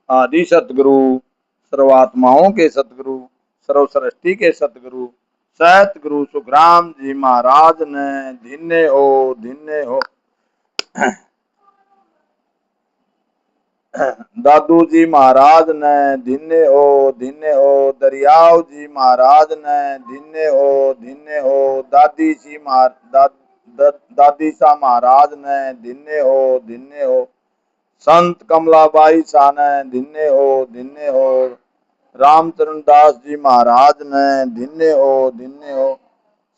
आदि सतगुरु, सर्वात्माओं के सतगुरु, सर्वसृष्टि के सतगुरु सतगुरु सुखराम जी महाराज ने धन्य हो, धन्य हो। दादू जी महाराज ने धन्य हो, धन्य हो। दरियाव जी महाराज ने धन्य हो, धन्य हो। दादी जी दादी शाह महाराज ने धन्य हो, धन्य हो। संत कमलाबाई शाह ने धन्य हो, धन्य हो। रामचरण दास जी महाराज ने धन्य हो, धन्य हो।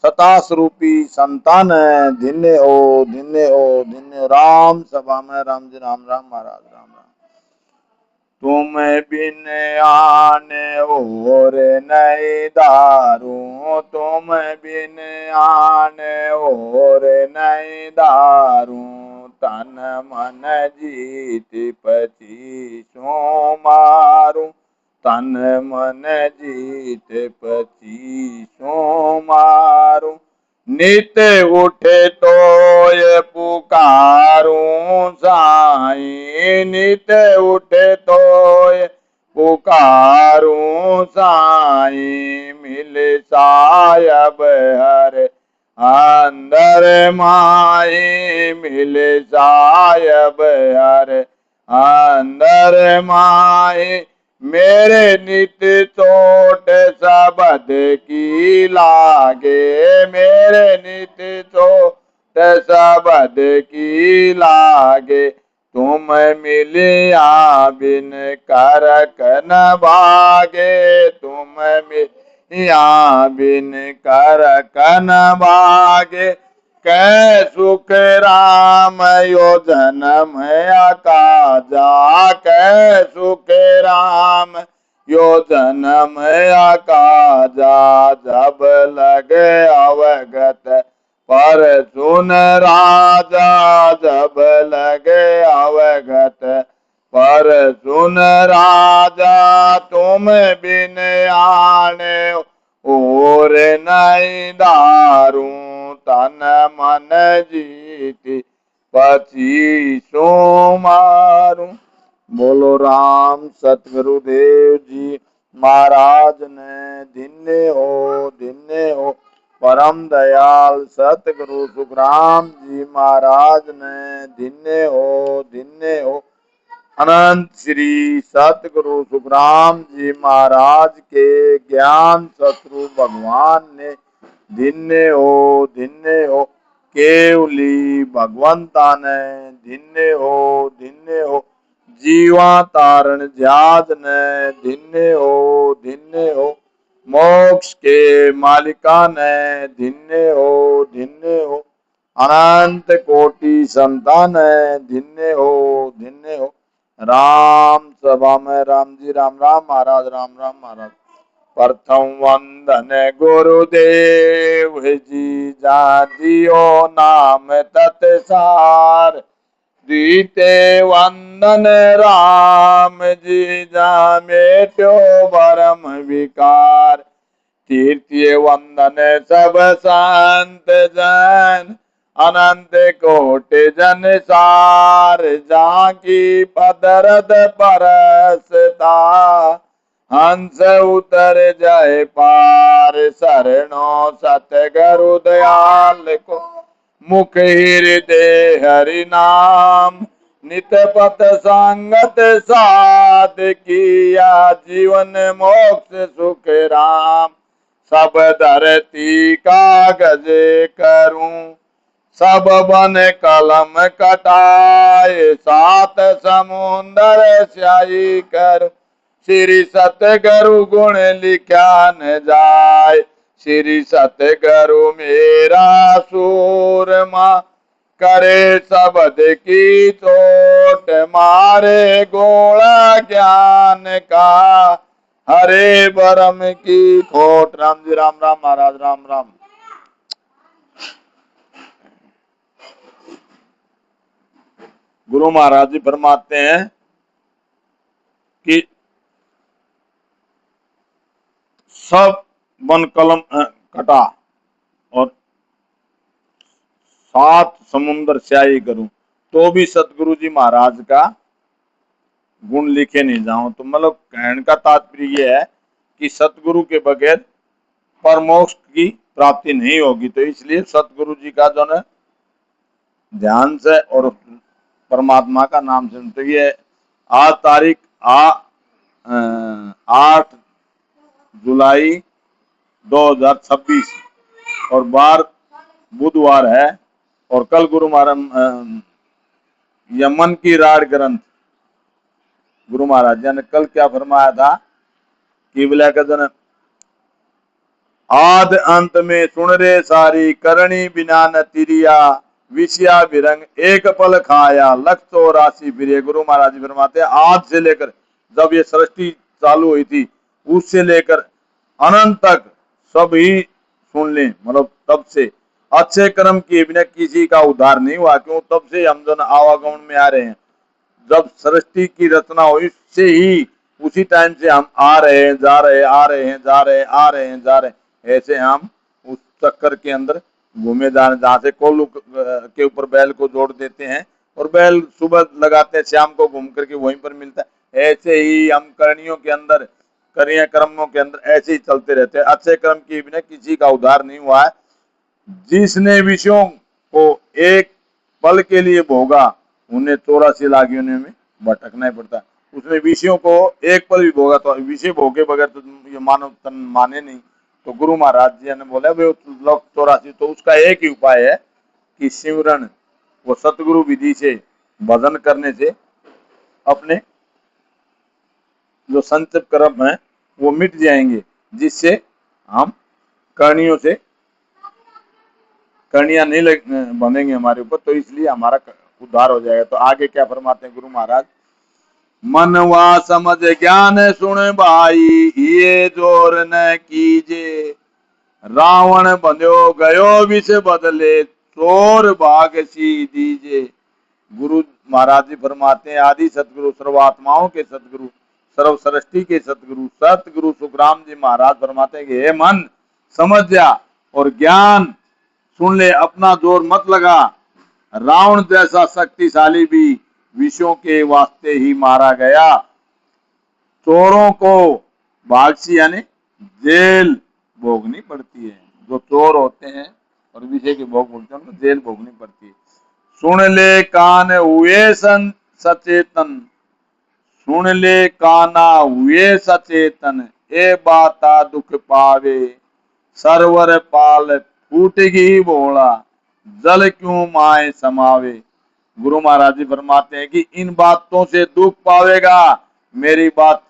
सतास रूपी संतान है धन्य हो, धन्य हो, धन्य। राम सभा में राम जी राम राम महाराज राम राम। तुम बिन आने और नहीं दारू, तुम बिन आने और नहीं दारू। तन मन जीत पचीसों मारू, तन मन जीत पचीसों मारू। नित उठे तो ये पुकारूं साईं, नित उठे तो ये पुकारूं साईं। मिल सायब हर अंदर माई, मिल सायब हर अंदर माई। मेरे नित चोट सबद की लागे, मेरे नित चोट सबद की लागे। तुम मिलिया बिन करक न भागे, तुम मिलिया बिन करक न भागे। कै सुख राम यो जन्म अकाजा, कै सुख राम यो जन्म अकाजा। जब लगे अवगत पर सुन राजा, जब लगे अवगत पर सुन राजा। तुम बिन आने और नहीं दारू, तन मन जीती पचीसों मारू। बोलो राम सतगुरुदेव जी महाराज ने धन्य हो, धन्य हो। परम दयाल सतगुरु सुखराम जी महाराज ने धन्य हो, धन्य हो। अनंत श्री सतगुरु सुखराम जी महाराज के ज्ञान शत्रु भगवान ने धन्य हो, धन्य हो। केवली भगवंता ने धन्य हो, धन्य हो। जीवा तारण जात ने धन्य हो, धन्य हो। मोक्ष के मालिका ने धन्य हो, धन्य हो। अनंत कोटि संतान है धन्य हो, धन्य हो। राम सभा में राम जी राम राम महाराज राम राम महाराज। प्रथम वंदन गुरुदेव जी जादियो नाम तत्सार। द्वितीय वंदन राम जी जा मेट्यो भरम विकार। तृतीय वंदन सब संत जन अनंत कोटि जन सार। जहाँ की पदरद परसता हंस उतर जाए पार। शरणों सतगुरु दयाल को मुख हृदय हरि नाम। नित पथ संगत साध किया जीवन मोक्ष सुख राम। सब धरती कागज करूं सब बन कलम कटाए। सात समुंदर स्याही कर श्री सतगुरु गुण लिख्या न जाय। श्री सतगुरु मेरा सूरमा करे शब्द की चोट मारे गोला ज्ञान का हरे बरम की खोट। राम जी राम राम महाराज राम राम। गुरु महाराज जी फरमाते हैं कि सब वन कलम कटा और 7 समुद्र स्याही करूं तो भी सतगुरु जी महाराज का गुण लिखे नहीं जाऊं। तो मतलब कहने का तात्पर्य यह है कि सतगुरु के बगैर परमोक्ष की प्राप्ति नहीं होगी। तो इसलिए सतगुरु जी का जो है ध्यान से और परमात्मा का नाम से। तो ये आज तारीख 8 जुलाई 2026 और बार बुधवार है। और कल गुरु महाराज यमन की राड ग्रंथ गुरु महाराज जी ने कल क्या फरमाया था कि बोला कदन आद अंत में सुन रे सारी करणी बिना न तिरिया विषया विरंग एक पल खाया लख 84 फिरे। गुरु महाराज जी फरमाते आज से लेकर जब ये सृष्टि चालू हुई थी उससे लेकर अनंत तक सब ही सुन ले। मतलब तब से अच्छे कर्म किए बिना किसी का उद्धार नहीं हुआ। क्यों? तब से हम जो आवागमन में आ रहे हैं। जब सृष्टि की रचना हुई से ही उसी टाइम से हम आ रहे हैं जा रहे आ रहे हैं जा रहे आ रहे हैं जा रहे। ऐसे हम उस चक्कर के अंदर घूमे जा रहे। जहाँ से कोल्लू के ऊपर बैल को जोड़ देते हैं और बैल सुबह लगाते हैं शाम को घूम करके वहीं पर मिलता है। ऐसे ही हम करणियों के अंदर करिए कर्मों के अंदर ऐसे ही चलते रहते हैं। अच्छे कर्म किए बिना किसी का उद्धार नहीं हुआ है। जिसने विषयों को एक पल के लिए भोगा उन्हें 84 लाख योनियों में भटकना ही पड़ता है। उसने विषयों को एक पल भी भोगा तो विषय भोगे बगैर तो ये मानव तन माने नहीं। तो गुरु महाराज जी ने बोला वे लोग 84। तो उसका एक ही उपाय है कि सिमरन वो सतगुरु विधि से भजन करने से अपने जो संचित कर्म है वो मिट जाएंगे। जिससे हम करणियों से करणियां नहीं बनेंगे हमारे ऊपर। तो इसलिए हमारा उद्धार हो जाएगा। तो आगे क्या फरमाते हैं गुरु महाराज मनवा समझ ज्ञान सुन भाई ये जोर न कीजे रावण बंध्यो गयो विष बदले चोर भाग सी दीजे। गुरु महाराज जी फरमाते हैं आदि सतगुरु सर्वात्माओं के सतगुरु सर्व सृष्टि के सतगुरु सतगुरु सुखराम जी महाराज फरमाते हैं कि हे मन समझ जा और ज्ञान सुन ले अपना जोर मत लगा। रावण जैसा शक्तिशाली भी विषयों के वास्ते ही मारा गया। चोरों को भागसी यानी जेल भोगनी पड़ती है। जो चोर होते हैं और विषय के भोग भोगते हैं उनको जेल भोगनी पड़ती है। सुन ले कान हुए सचेतन सुन ले काना हुए सचेतन ए बाता दुख पावे सरवर पाल फूटगी बोला जल क्यों माए समावे। गुरु महाराज जी फरमाते हैं कि इन बातों से दुख पावेगा। मेरी बात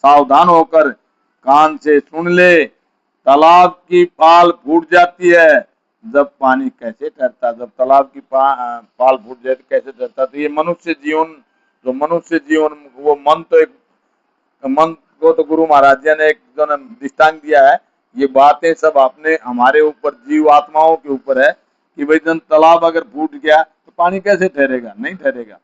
सावधान होकर कान से सुन ले। तालाब की पाल फूट जाती है जब पानी कैसे ठहरता। जब तालाब की पाल फूट जाए तो कैसे ठहरता। तो ये मनुष्य जीवन जो मनुष्य जीवन वो मन तो एक मन को तो गुरु महाराज जी ने एक जो दृष्टांत दिया है। ये बातें सब अपने हमारे ऊपर जीव आत्माओं के ऊपर है कि भाई जन तालाब अगर फूट गया तो पानी कैसे ठहरेगा? नहीं ठहरेगा।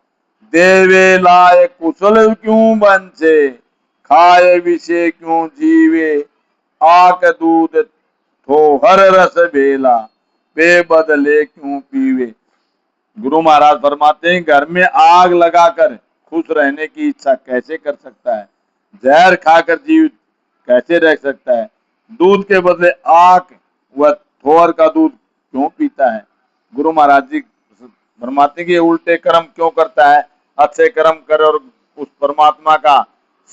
देवे लाए कुशल क्यों बंचे खाए विषय क्यों जीवे आक दूध थो हर रस बेला बेबदले क्यों पीवे। गुरु महाराज फरमाते हैं घर में आग लगाकर खुश रहने की इच्छा कैसे कर सकता है? जहर खाकर जीवित कैसे रह सकता है? दूध के बदले आक व थोर का दूध क्यों पीता है? गुरु महाराज जी फरमाते हैं कि उल्टे कर्म क्यों करता है? अच्छे कर्म करो और उस परमात्मा का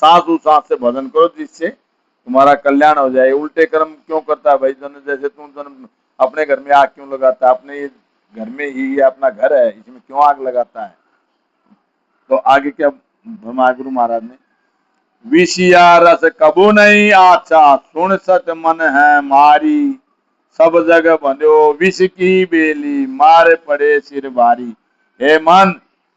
सांस सांस से भजन करो जिससे तुम्हारा कल्याण हो जाए। उल्टे कर्म क्यों करता है भाई? जैसे तुम अपने घर में आग क्यों लगाता है? अपने घर में ही ये अपना घर है इसमें क्यों आग लगाता है? तो आगे क्या फरमाया गुरु महाराज ने विषया रस कबू नहीं आचा, सुन सत मन है मारी। सब जग बंध्यो विष की बेली, मारे पड़े सिर भारी। हे मन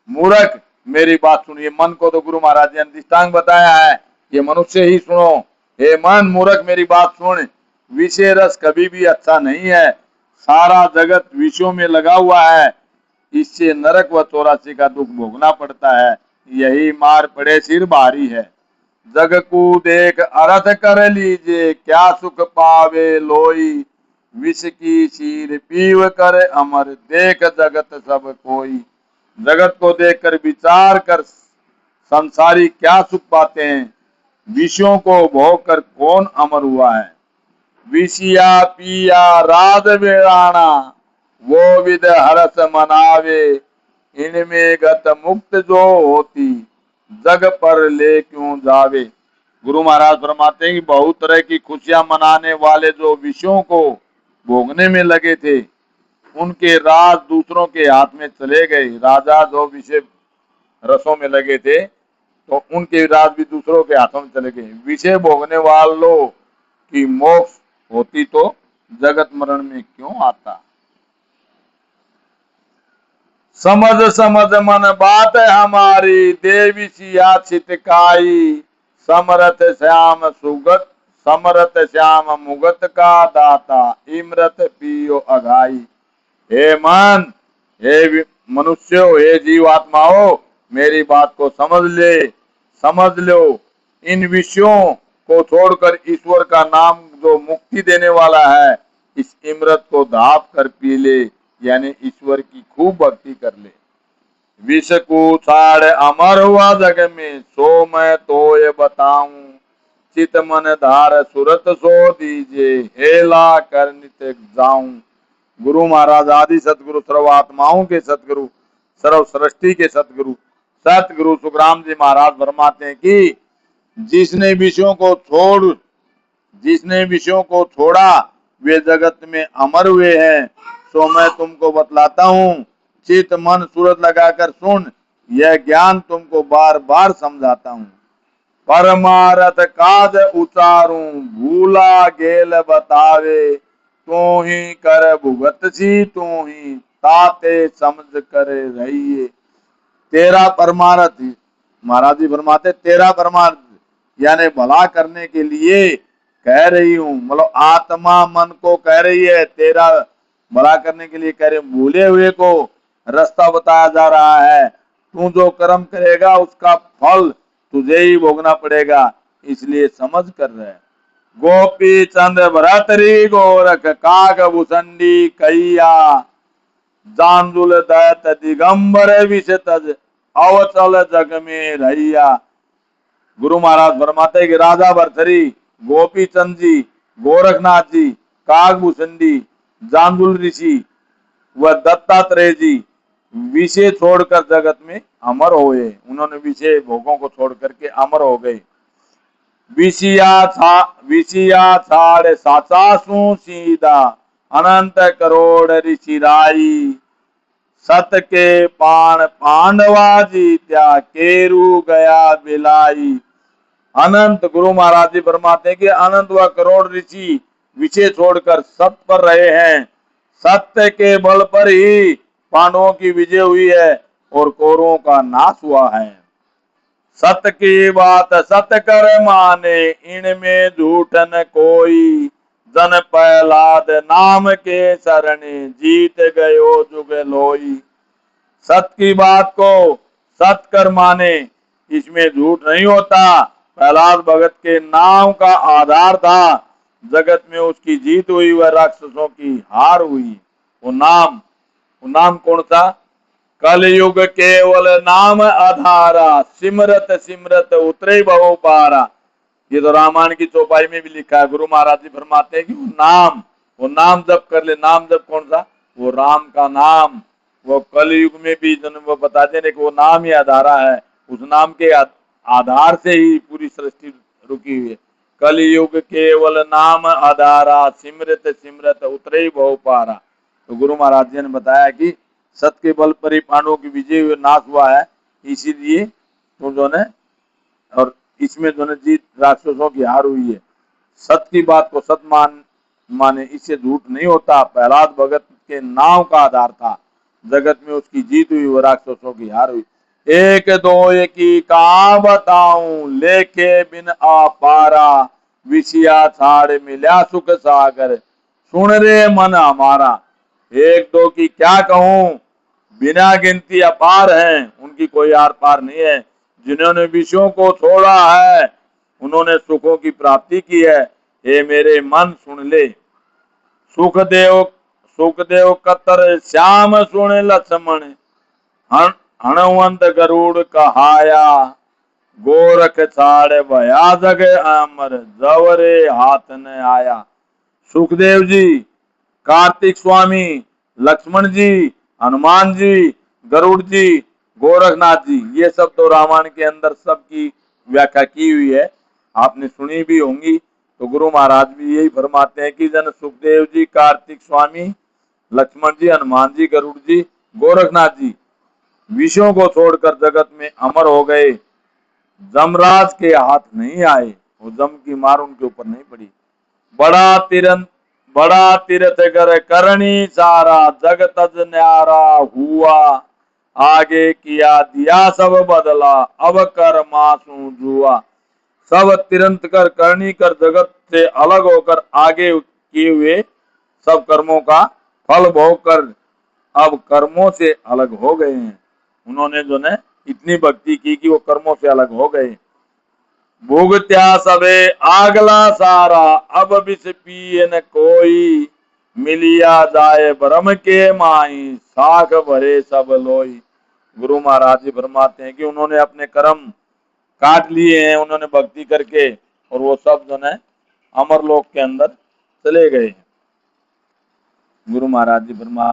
मूर्ख, मेरी बात सुनिए। मन को तो गुरु महाराज ने दृष्टांत बताया है, ये मनुष्य ही सुनो। हे मन मूर्ख, मेरी बात सुन, विषय रस कभी भी अच्छा नहीं है। सारा जगत विषयों में लगा हुआ है, इससे नरक व 84 का दुख भोगना पड़ता है। यही मार पड़े सिर भारी है। जग को देख अर्थ कर लीजिए, क्या सुख पावे लोई। विष की शीर पीव कर अमर, देख जगत सब कोई। जगत को देखकर विचार कर संसारी क्या सुख पाते हैं। विषयों को भोग कर कौन अमर हुआ है। विषया पिया राज वेराना, वो विद हरस मनावे। इनमें गत मुक्त जो होती, जग पर ले क्यों जावे। गुरु महाराज फरमाते हैं कि बहुत तरह की खुशियां मनाने वाले जो विषयों को भोगने में लगे थे, उनके राज दूसरों के हाथ में चले गए। राजा जो विषय रसों में लगे थे, तो उनके राज भी दूसरों के हाथों में चले गए। विषय भोगने वालों की मोक्ष होती तो जगत मरण में क्यों आता। समझ समझ मन बात हमारी, देवी सिया छिटकाई। समरथ श्याम सुगत, समरथ श्याम मुगत का दाता, इमरत पियो अघाई। हे मन, हे मनुष्यों, हे जीवात्माओं, मेरी बात को समझ लो। इन विषयों को छोड़कर ईश्वर का नाम जो मुक्ति देने वाला है, इस इमरत को धाप कर पी ले, यानी ईश्वर की खूब भक्ति कर ले। विष को छाड़ अमर हुआ जग में, सो मैं तो ये बताऊं। चित मन धार सुरत सो दीजिए, हेला कर नित जाऊं। गुरु महाराज आदि सतगुरु, सर्व आत्माओं के सतगुरु, सर्व सृष्टि के सतगुरु, सतगुरु सुखराम जी महाराज फरमाते हैं कि जिसने विषयों को छोड़ा, वे जगत में अमर हुए हैं। सो मैं तुमको बतलाता हूँ, चित मन सूरत लगाकर सुन, यह ज्ञान तुमको बार बार समझाता हूँ। परमारथ काज उचारूं, भूला गेल बतावे। तू ही कर भुगत सी, तू ही ताते समझ कर रहिए। तेरा परमारथ, महाराज जी फरमाते, तेरा परमार्थ यानी भला करने के लिए कह रही हूँ। मतलब आत्मा मन को कह रही है, तेरा भला करने के लिए कह रही हूँ। भूले हुए को रास्ता बताया जा रहा है। तू जो कर्म करेगा उसका फल तुझे ही भोगना पड़ेगा, इसलिए समझ कर रहे। गोपी चंद भरतरी गोरख, काग भूषणी कैया। जांजुल दैत दिगंबर विष तज, अवचल जग में रैया। गुरु महाराज फरमाते कि राजा भरथरी, गोपी चंद जी, गोरखनाथ जी, कागभूषणी, जांबुल ऋषि व दत्तात्रेय जी विषय छोड़कर जगत में अमर हुए। उन्होंने विषय भोगों को छोड़ करके अमर हो गए। विषया छाड़ साचा सू सीधा, अनंत करोड़ ऋषि राई। सत के पान पांडवा जीत्या, केरू गया बिलाई। अनंत, गुरु महाराज जी फरमाते हैं कि अनंत व करोड़ ऋषि विषय छोड़कर सत पर रहे हैं। सत्य के बल पर ही पांडवों की विजय हुई है और कौरवों का नाश हुआ है। सत्य की बात सत कर माने, इनमें झूठ न कोई। जन प्रहलाद नाम के शरणे, जीत गयो जुग लोई। सत्य की बात को सत्य कर माने, इसमें झूठ नहीं होता। प्रहलाद भगत के नाम का आधार था, जगत में उसकी जीत हुई व राक्षसों की हार हुई। वो नाम कौन सा? कलयुग केवल नाम आधारा, सिमरत सिमरत उतरे भव पारा। ये तो रामायण की चौपाई में भी लिखा है। गुरु महाराज जी फरमाते हैं कि वो नाम जप कर ले। नाम जप कौन सा? वो राम का नाम। वो कलयुग में भी वो बताते हैं कि वो नाम ही आधारा है। उस नाम के आधार से ही पूरी सृष्टि रुकी हुई है। कलयुग केवल नाम आधारा, सिमरत सिमरत उतरे भव पारा। तो गुरु महाराज जी ने बताया कि सत्य के बल पर ही पांडवों की विजय नाश हुआ है, इसीलिए तो जो ने और इसमें जो है जीत राक्षसों की हार हुई है। सत्य की बात को सत माने, इससे झूठ नहीं होता। प्रहलाद भगत के नाव का आधार था, जगत में उसकी जीत हुई, वो राक्षसों की हार हुई। एक दो की कहा बताऊं, लेके बिन अपारा, विषया छाड़ मिला सुख सागर, सुन रे मन हमारा। एक दो की क्या कहूं, बिना गिनती अपार हैं, उनकी कोई आर पार नहीं है। जिन्होंने विषयों को छोड़ा है, उन्होंने सुखों की प्राप्ति की है। हे मेरे मन सुन ले, सुखदेव कतर श्याम सुन लक्ष्मण, हणवंत गरुड़ कहाया, गोरख छाड़ भया जग अमर, जवरे हाथ न आया। सुखदेव जी, कार्तिक स्वामी, लक्ष्मण जी, हनुमान जी, गरुड़ जी, गोरखनाथ जी, ये सब तो रामायण के अंदर सबकी व्याख्या की हुई है, आपने सुनी भी होंगी। तो गुरु महाराज भी यही फरमाते हैं कि जन सुखदेव जी, कार्तिक स्वामी, लक्ष्मण जी, हनुमान जी, गरुड़ जी, गोरखनाथ जी विषयों को छोड़कर जगत में अमर हो गए। जमराज के हाथ नहीं आए, वो जम की मार उनके ऊपर नहीं पड़ी। बड़ा तीर्थ कर करनी सारा, जग तज न्यारा हुआ, आगे किया दिया सब बदला, अब कर मासू जुआ। सब तिरंत कर करनी कर जगत से अलग होकर आगे किए हुए सब कर्मों का फल भोग कर अब कर्मों से अलग हो गए हैं। उन्होंने जो है इतनी भक्ति की कि वो कर्मों से अलग हो गए। भुगत्या सबे आगला सारा, अब विष पिए न कोई, मिलिया जाए ब्रह्म के माई, साख भरे सब लोई। गुरु महाराज जी फरमाते हैं कि उन्होंने अपने कर्म काट लिए हैं, उन्होंने भक्ति करके, और वो सब जो है अमरलोक के अंदर चले गए। गुरु महाराज जी फरमा